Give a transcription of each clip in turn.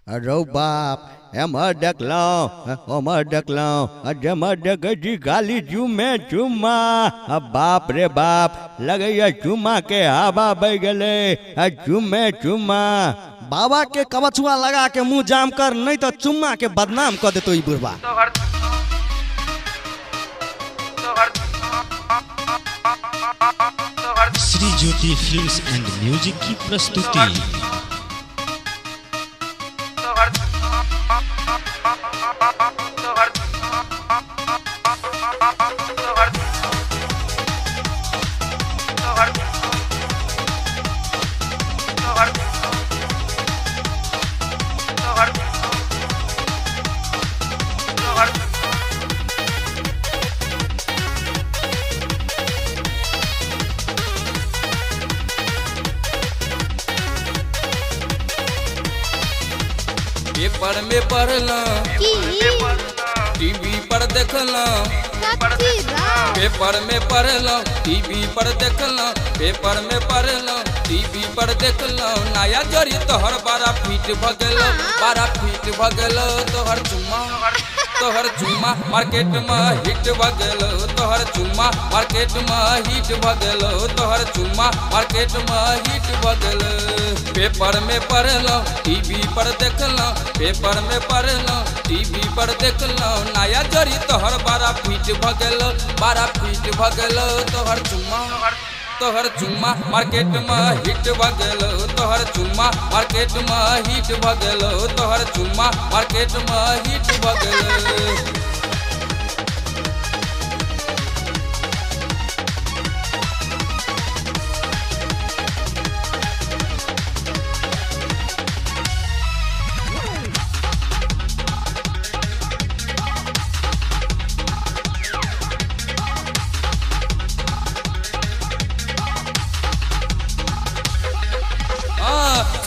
अरे बाप एमर देखलो जमर देखी गाली चुमे चुम्मा बाप रे बाप लगे चुम्मा के हवा बह गले चुमे चुम्मा बाबा के कवचुआ लगा के मुंह जाम कर नहीं तो चुम्मा के बदनाम कर देतो ई बुढ़वा। Shri Jyoti films and music की प्रस्तुति। पेपर में पढ़ला टीवी पर देखला पेपर में पढ़ला टीवी पर देखला पेपर में पढ़ला टीवी पर देखला नया जरी तोहर 12 फीट भगल तोहर चुम्मा मार्केट में हिट भगल तोहर चुम्मा मार्केट में हिट भगल तोहर चुम्मा मार्केट में हिट भगल। पेपर में पढ़ला टीवी पर देखला पेपर में पढ़ला टीवी पर देखला नया जरी तोहर 12 फीट भगल तोहर चुम्मा मार्केट में हिट भगल तोहर चुम्मा मार्केट में हिट भगल तोहर चुम्मा मार्केट में हिट भगल।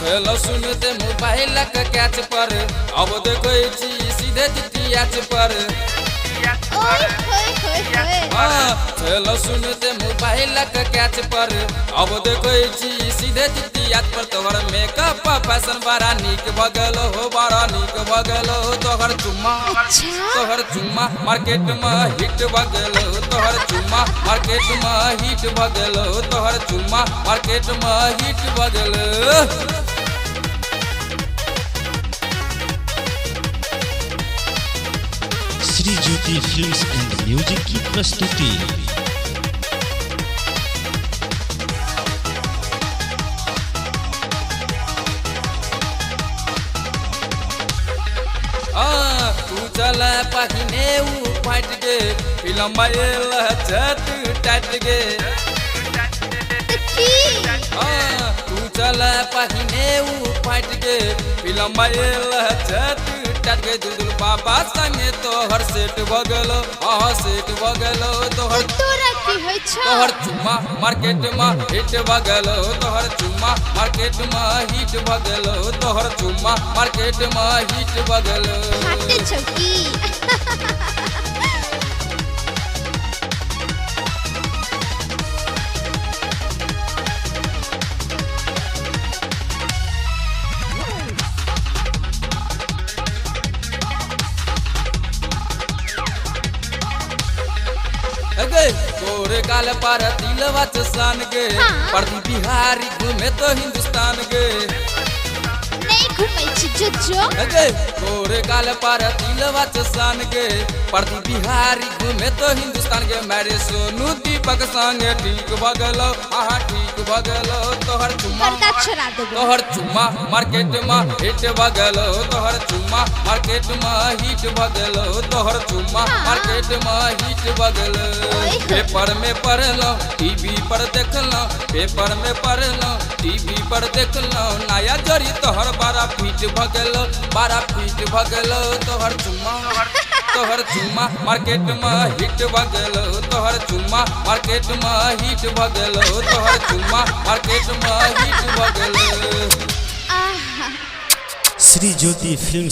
चलो सुनते मोबाइल का कैच पर अब देखो सीधे चिट्ठियाच पर। चलो सुनते मोबाइल का कैच पर अब देखो सीधे चिट्ठियाच पर तोहर मेकअप फैशन बड़ा नीक भगल हो तोहर चुम्मा मार्केट में हिट भगल तोहर चुम्मा मार्केट में हिट भगल तोहर चुम्मा मार्केट में हिट भगल। Shri Jyoti films and music की प्रस्तुति। तू चल पहिने फाट गे फिल्म चट टट गे तू चल पहिने फाट गे फिल्म चट टट गे दुदुल बाबा संगे तोहर सेट भगल तोहर चुम्मा मार्केट में हिट भगल तोहर चुम्मा मार्केट में हिट भगल तोहर चुम्मा मार्केट में हिट भगल। गोरे काल पर दिलवा सान गे परदी बिहारी घूमे तो हिंदुस्तान गे गोरे काल पर दिलवा सान गे परदी बिहारी घूमे तो हिंदुस्तान गे मेरे सोनू दीपक संगे ठीक भगल ठीक भगल तोहर चुम्मा मार्केट में हिट भगल तोहर चुम्मा मार्केट में हिट भगल तोहर चुम्मा मार्केट में हिट भगल। पेपर में पढ़ला टीवी पर देखला पेपर में पढ़ला टीवी पर देखला नया जरी तोहर 12 फीट भगल तोहर चुम्मा मार्केट में हिट भगल तोहर चुम्मा मार्केट में हिट भगल तोहर चुम्मा मार्केट में हिट भगल। श्री ज्योति फिल्म्स